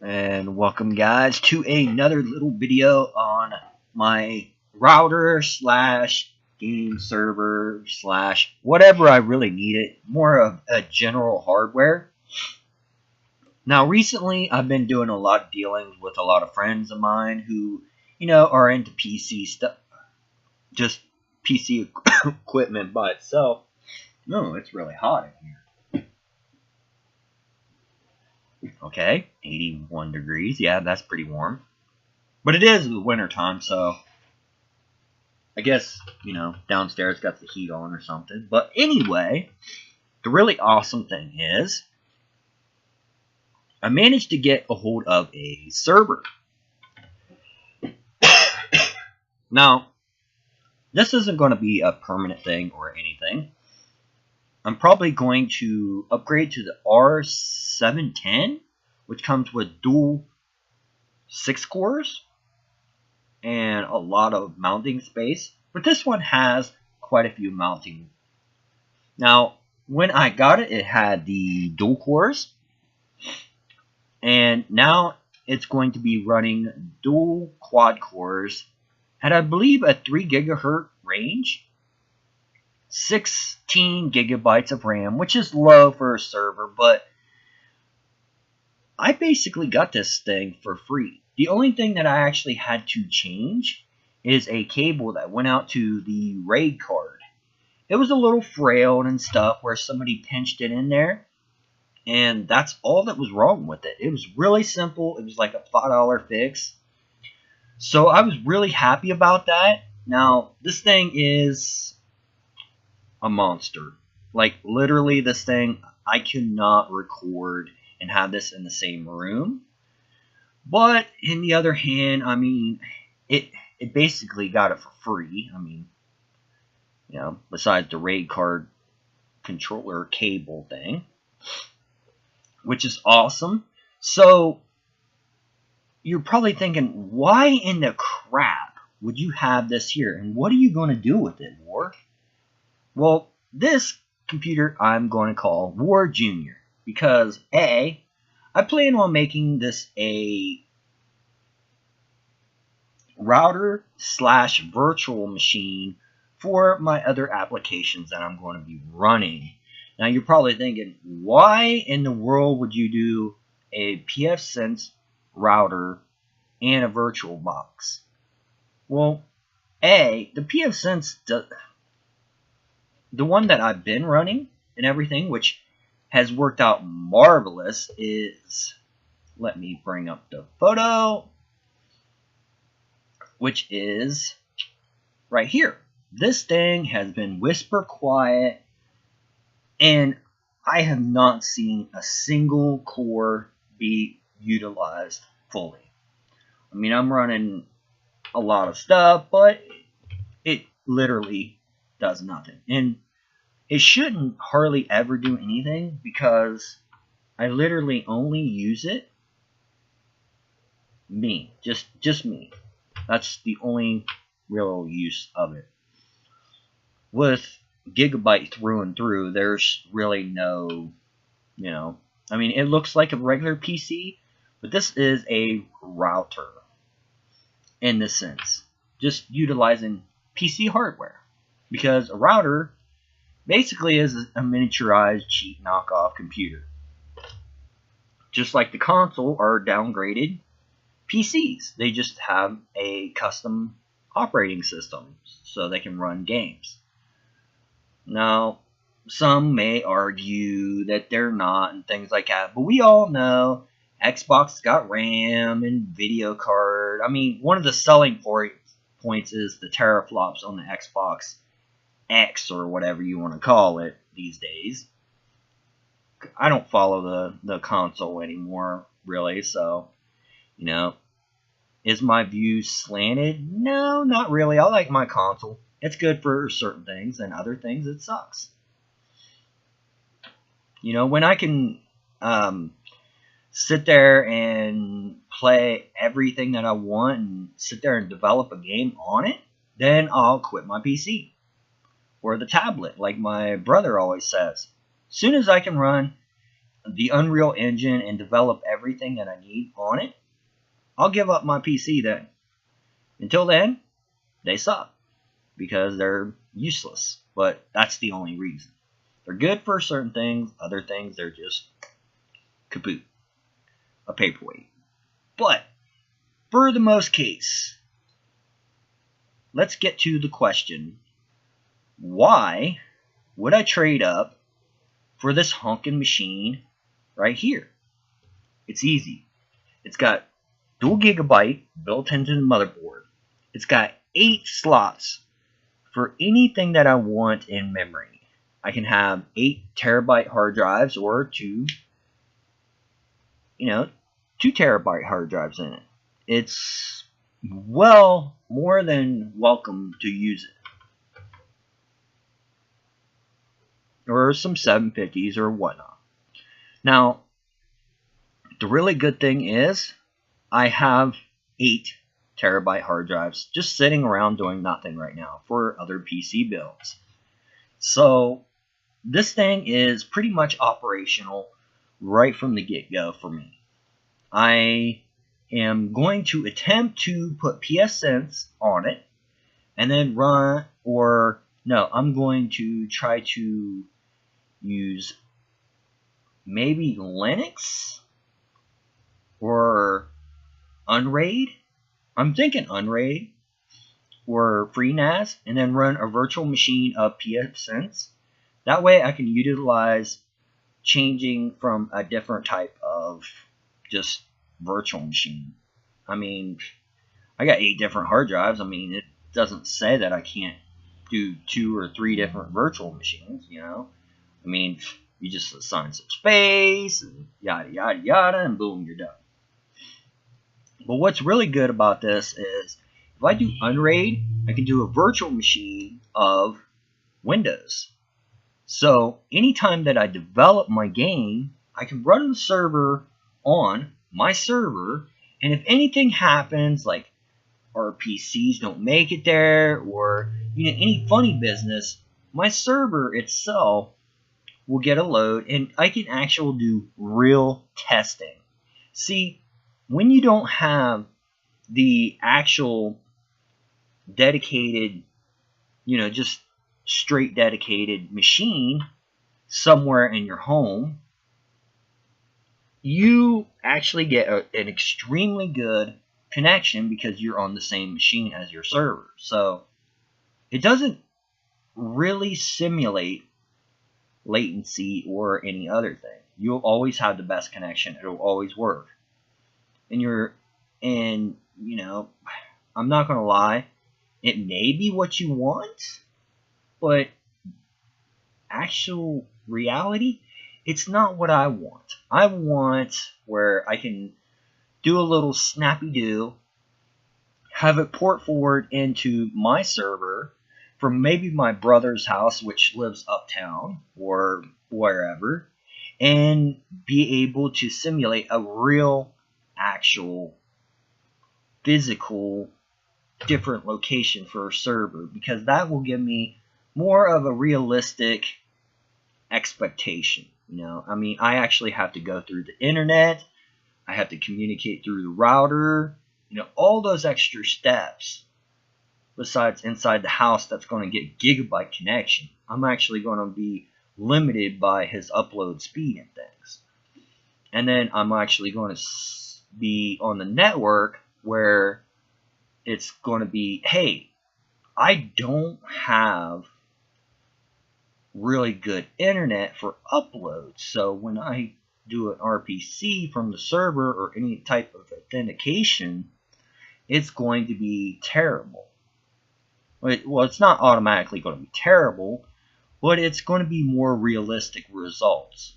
And welcome guys to another little video on my router slash game server slash whatever I really need it, more of a general hardware. Now recently I've been doing a lot of dealings with a lot of friends of mine who, are into PC stuff, just PC equipment by itself. No, it's really hot in here. Okay, 81 degrees. Yeah, that's pretty warm. But it is winter time, so I guess, downstairs got the heat on or something. But anyway, the really awesome thing is I managed to get a hold of a server. Now, this isn't going to be a permanent thing or anything. I'm probably going to upgrade to the R710, which comes with dual 6 cores and a lot of mounting space. But this one has quite a few mounting. Now, when I got it, it had the dual cores. And now it's going to be running dual quad cores at, I believe, a 3 gigahertz range. 16 gigabytes of RAM, which is low for a server, but I basically got this thing for free. The only thing that I actually had to change is a cable that went out to the RAID card. It was a little frayed and stuff where somebody pinched it in there, and that's all that was wrong with it. It was really simple. It was like a $5 fix. So I was really happy about that. Now, this thing is a monster. Like, literally, this thing, I cannot record and have this in the same room. But, in the other hand, I mean, it basically got it for free. I mean, besides the RAID card controller cable thing, which is awesome. So, you're probably thinking, why in the crap would you have this here? And what are you going to do with it, War? Well, this computer I'm going to call War Junior because A, I plan on making this a router slash virtual machine for my other applications that I'm going to be running. Now you're probably thinking, why in the world would you do a pfSense router and a virtual box? Well, A, the pfSense the one that I've been running and everything, which has worked out marvelous, is, let me bring up the photo, which is right here. This thing has been whisper quiet, and I have not seen a single core be utilized fully. I mean, I'm running a lot of stuff, but it literally does nothing. And it shouldn't hardly ever do anything because I literally only use it just me. That's the only real use of it. With Gigabyte through and through, there's really no, I mean, it looks like a regular PC, but this is a router in this sense, just utilizing PC hardware, because a router basically is a miniaturized, cheap knockoff computer. Just like the console are downgraded PCs. They just have a custom operating system so they can run games. Now, some may argue that they're not and things like that, but we all know Xbox got RAM and video card. I mean, one of the selling points is the teraflops on the Xbox X or whatever you want to call it these days. I don't follow the console anymore, really, so, is my view slanted? No, not really. I like my console. It's good for certain things, and other things it sucks. When I can sit there and play everything that I want and sit there and develop a game on it, then I'll quit my PC. Or the tablet, like my brother always says. As soon as I can run the Unreal Engine and develop everything that I need on it, I'll give up my PC then. Until then, they suck because they're useless. But that's the only reason. They're good for certain things, other things they're just kaput, a paperweight. But for the most case, let's get to the question, why would I trade up for this honking machine right here? It's easy. It's got dual gigabyte built into the motherboard. It's got 8 slots for anything that I want in memory. I can have 8 terabyte hard drives or 2 terabyte hard drives in it. It's well more than welcome to use it. Or some 750s or whatnot. Now, the really good thing is I have 8 terabyte hard drives just sitting around doing nothing right now for other PC builds. So this thing is pretty much operational right from the get-go for me. I am going to attempt to put pssense on it and then run, or no, I'm going to try to use maybe Linux or Unraid. I'm thinking Unraid or FreeNAS, and then run a virtual machine of pssense. That way I can utilize changing from a different type of just virtual machine. I mean, I got 8 different hard drives. I mean, it doesn't say that I can't do 2 or 3 different virtual machines, you know. I mean, you just assign some space and yada yada yada, and boom, you're done. But what's really good about this is if I do Unraid, I can do a virtual machine of Windows. So anytime that I develop my game, I can run the server on my server, and if anything happens, like our PCs don't make it there, or any funny business, my server itself will get a load, and I can actually do real testing. See, when you don't have the actual dedicated, just straight dedicated machine somewhere in your home, you actually get an extremely good connection because you're on the same machine as your server. So it doesn't really simulate latency or any other thing. You'll always have the best connection. It'll always work. And I'm not gonna lie, it may be what you want, but actual reality, it's not what I want. I want where I can do a little snappy-do, have it port forward into my server from maybe my brother's house, which lives uptown or wherever, and be able to simulate a real, actual, physical, different location for a server, because that will give me more of a realistic expectation. I mean, I actually have to go through the internet, I have to communicate through the router, all those extra steps. Besides inside the house, that's going to get gigabyte connection. I'm actually going to be limited by his upload speed and things. And then I'm actually going to be on the network where it's going to be, hey, I don't have really good internet for upload. So when I do an RPC from the server or any type of authentication, it's going to be terrible. Well, it's not automatically going to be terrible, but it's going to be more realistic results.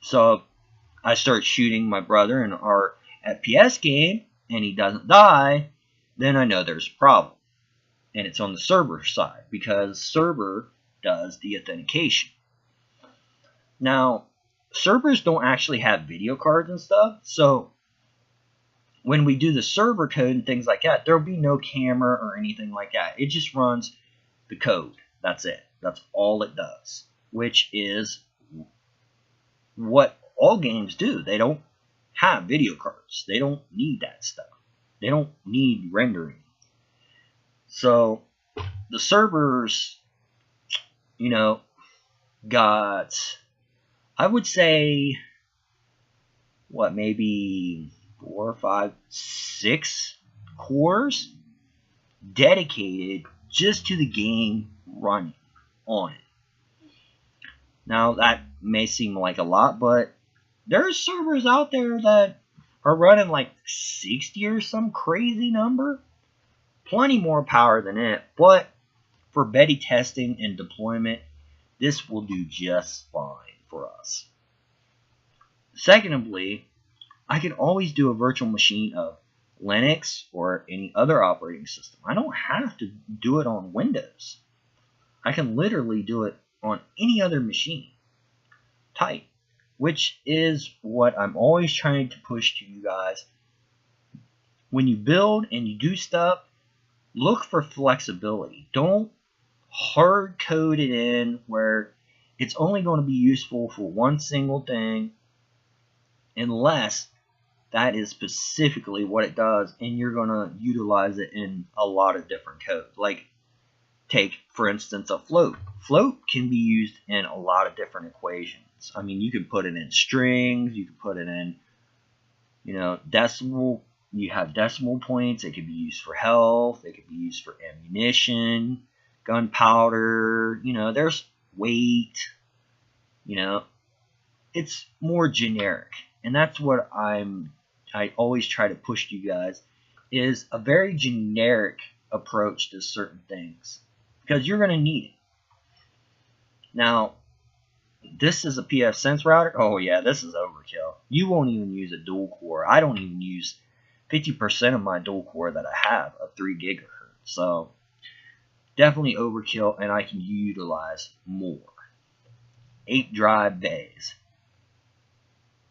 So I start shooting my brother in our FPS game, and he doesn't die, then I know there's a problem. And it's on the server side, because server does the authentication. Now, servers don't actually have video cards and stuff, so when we do the server code and things like that, there'll be no camera or anything like that. It just runs the code. That's it. That's all it does, which is what all games do. They don't have video cards. They don't need that stuff. They don't need rendering. So the servers, you know, got, I would say, what, maybe 4, 5, 6 cores dedicated just to the game running on it. Now that may seem like a lot, but there's servers out there that are running like 60 or some crazy number. Plenty more power than it, but for beta testing and deployment, this will do just fine for us. Secondly, I can always do a virtual machine of Linux or any other operating system. I don't have to do it on Windows. I can literally do it on any other machine type, which is what I'm always trying to push to you guys. When you build and you do stuff, look for flexibility. Don't hard code it in where it's only going to be useful for one single thing unless that is specifically what it does and you're going to utilize it in a lot of different code. Like, take, for instance, a float. Float can be used in a lot of different equations. I mean, you can put it in strings, you can put it in, decimal. You have decimal points. It could be used for health. It could be used for ammunition, gunpowder. There's weight. It's more generic. And that's what I always try to push to you guys, is a very generic approach to certain things, because you're going to need it. Now, this is a pfSense router. Oh yeah, this is overkill. You won't even use a dual core. I don't even use 50% of my dual core that I have of 3 gigahertz. So definitely overkill, and I can utilize more. 8 drive bays.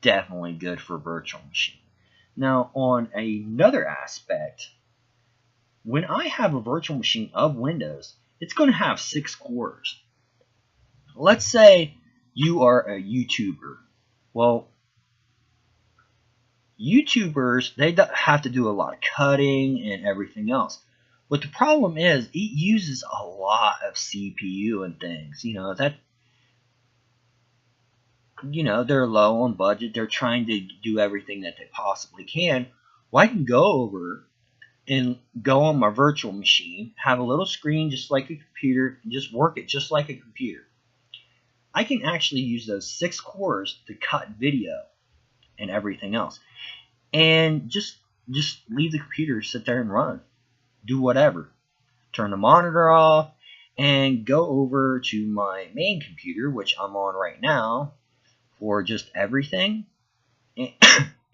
Definitely good for virtual machine. Now, on another aspect, when I have a virtual machine of Windows, it's going to have 6 cores. Let's say you are a YouTuber. Well, YouTubers, they have to do a lot of cutting and everything else. But the problem is, it uses a lot of CPU and things. They're low on budget. They're trying to do everything that they possibly can. Well, I can go over and go on my virtual machine, have a little screen just like a computer, and just work it just like a computer. I can actually use those 6 cores to cut video and everything else. And just leave the computer, sit there and run. Do whatever. Turn the monitor off and go over to my main computer, which I'm on right now, for just everything,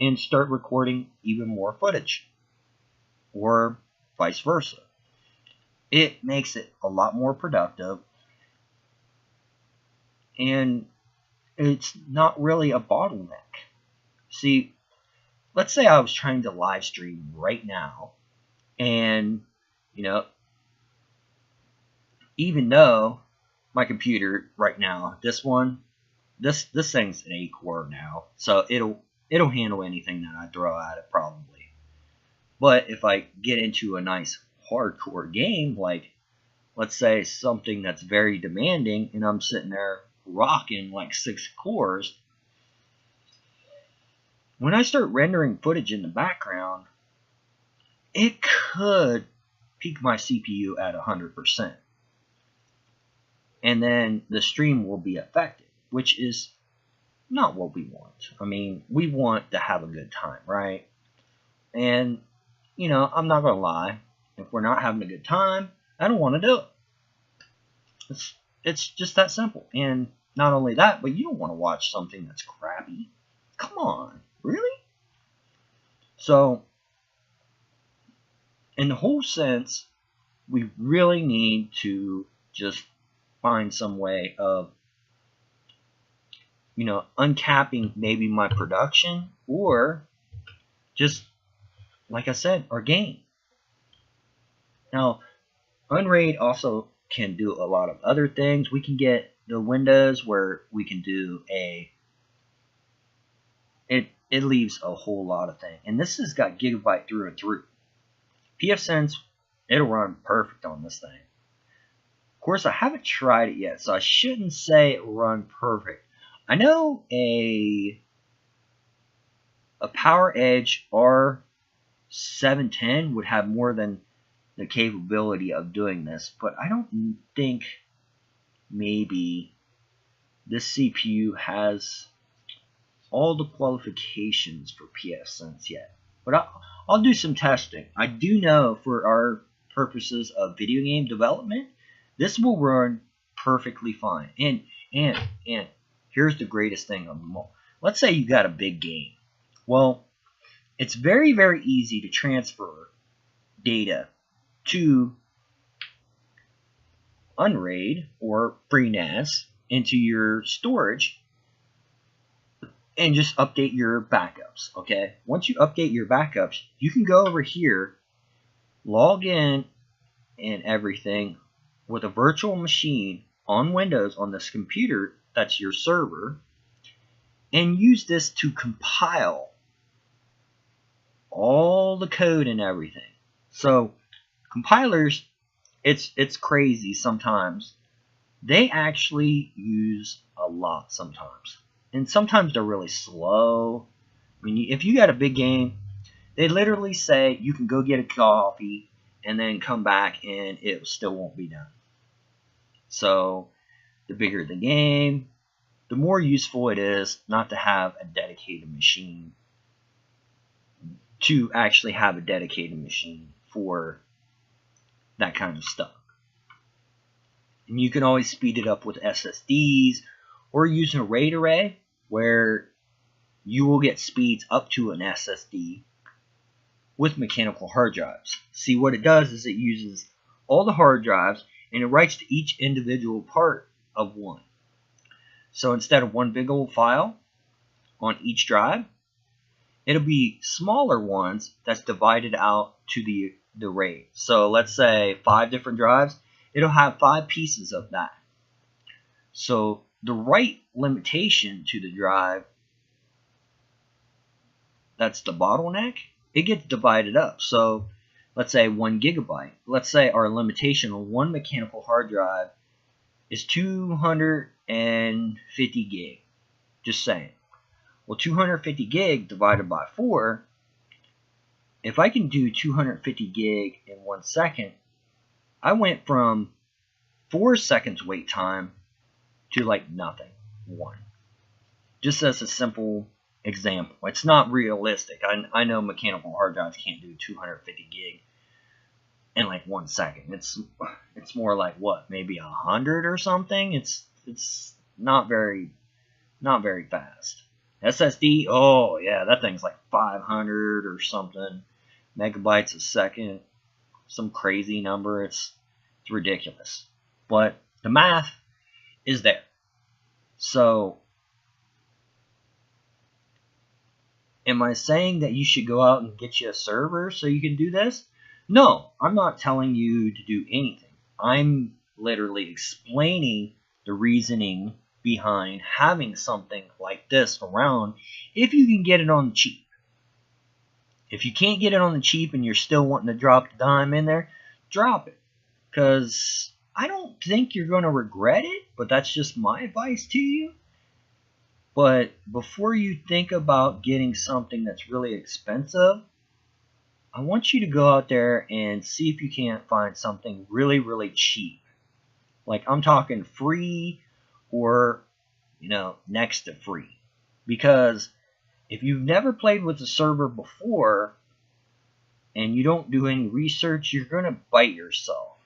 and start recording even more footage, or vice versa. It makes it a lot more productive, and it's not really a bottleneck. See, let's say I was trying to live stream right now, and even though my computer right now, this thing's an 8 core now, so it'll handle anything that I throw at it probably. But if I get into a nice hardcore game, like let's say something that's very demanding, and I'm sitting there rocking like 6 cores, when I start rendering footage in the background, it could peak my CPU at 100%. And then the stream will be affected, which is not what we want. I mean, we want to have a good time, right? And, I'm not going to lie. If we're not having a good time, I don't want to do it. It's just that simple. And not only that, but you don't want to watch something that's crappy. Come on, really? So, in the whole sense, we really need to just find some way of, uncapping maybe my production, or just, like I said, our game. Now, Unraid also can do a lot of other things. We can get the windows where we can do a it leaves a whole lot of things. And this has got gigabyte through and through. pfSense, it'll run perfect on this thing. Of course, I haven't tried it yet, so I shouldn't say it will run perfect. I know a PowerEdge R710 would have more than the capability of doing this, but I don't think maybe this CPU has all the qualifications for pfSense yet. But I'll do some testing. I do know for our purposes of video game development, this will run perfectly fine. And here's the greatest thing of them all. Let's say you got a big game. Well, it's very, very easy to transfer data to Unraid or FreeNAS into your storage and just update your backups. Okay, once you update your backups, you can go over here, log in and everything with a virtual machine on Windows on this computer that's your server, and use this to compile all the code and everything. So compilers, it's crazy sometimes. They actually use a lot sometimes. And sometimes they're really slow. I mean, if you got a big game, they literally say you can go get a coffee and then come back and it still won't be done. So the bigger the game, the more useful it is not to have a dedicated machine, to actually have a dedicated machine for that kind of stuff. And you can always speed it up with SSDs or using a RAID array where you will get speeds up to an SSD with mechanical hard drives. See, what it does is it uses all the hard drives and it writes to each individual part of one. So instead of one big old file on each drive, it'll be smaller ones that's divided out to the RAID. So let's say 5 different drives, it'll have 5 pieces of that. So the write limitation to the drive, that's the bottleneck, it gets divided up. So let's say 1 gigabyte. Let's say our limitation on one mechanical hard drive is 250 gig. Just saying. Well, 250 gig divided by 4, if I can do 250 gig in 1 second, I went from 4 seconds wait time to like nothing, 1. Just as a simple example. It's not realistic. I know mechanical hard drives can't do 250 gig in like 1 second. It's more like what, maybe 100 or something. It's not very fast. SSD, oh yeah, that thing's like 500 or something megabytes a second, some crazy number. It's ridiculous, but the math is there. So am I saying that you should go out and get you a server so you can do this? No, I'm not telling you to do anything. I'm literally explaining the reasoning behind having something like this around if you can get it on the cheap. If you can't get it on the cheap and you're still wanting to drop the dime in there, drop it. Because I don't think you're going to regret it, but that's just my advice to you. But before you think about getting something that's really expensive, I want you to go out there and see if you can't find something really, really cheap. Like I'm talking free or, next to free. Because if you've never played with a server before and you don't do any research, you're going to bite yourself.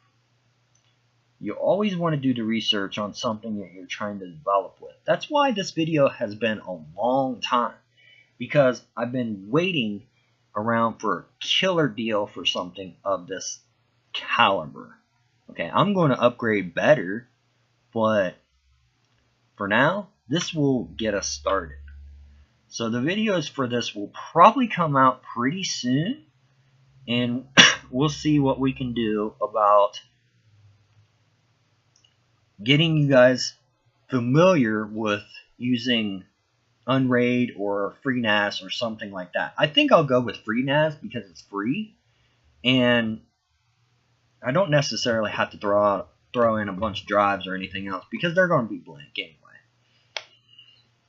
You always want to do the research on something that you're trying to develop with. That's why this video has been a long time. Because I've been waiting around for a killer deal for something of this caliber. Okay, I'm going to upgrade better, but for now, this will get us started. So the videos for this will probably come out pretty soon, and we'll see what we can do about getting you guys familiar with using Unraid or FreeNAS or something like that. I think I'll go with FreeNAS because it's free, and I don't necessarily have to throw in a bunch of drives or anything else because they're going to be blank anyway.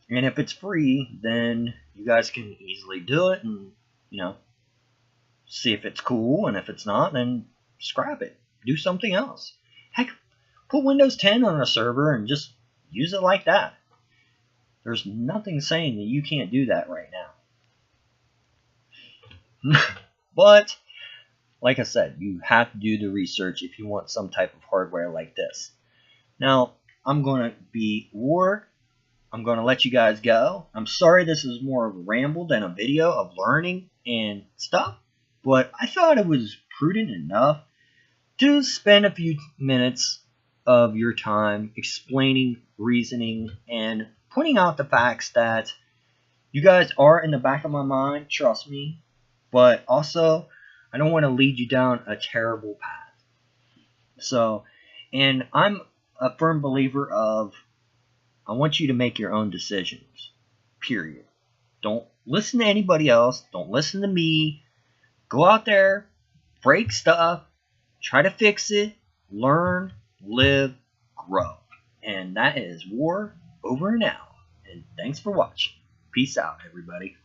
And if it's free, then you guys can easily do it and, see if it's cool, and if it's not, then scrap it. Do something else. Heck, put Windows 10 on a server and just use it like that. There's nothing saying that you can't do that right now. But, like I said, you have to do the research if you want some type of hardware like this. Now, I'm going to be War. I'm going to let you guys go. I'm sorry this is more of a ramble than a video of learning and stuff, but I thought it was prudent enough to spend a few minutes of your time explaining, reasoning, and pointing out the facts that you guys are in the back of my mind, trust me, but also I don't want to lead you down a terrible path. So, and I'm a firm believer of I want you to make your own decisions, period. Don't listen to anybody else. Don't listen to me. Go out there, break stuff, try to fix it, learn, live, grow. And that is War over and out. And thanks for watching. Peace out, everybody.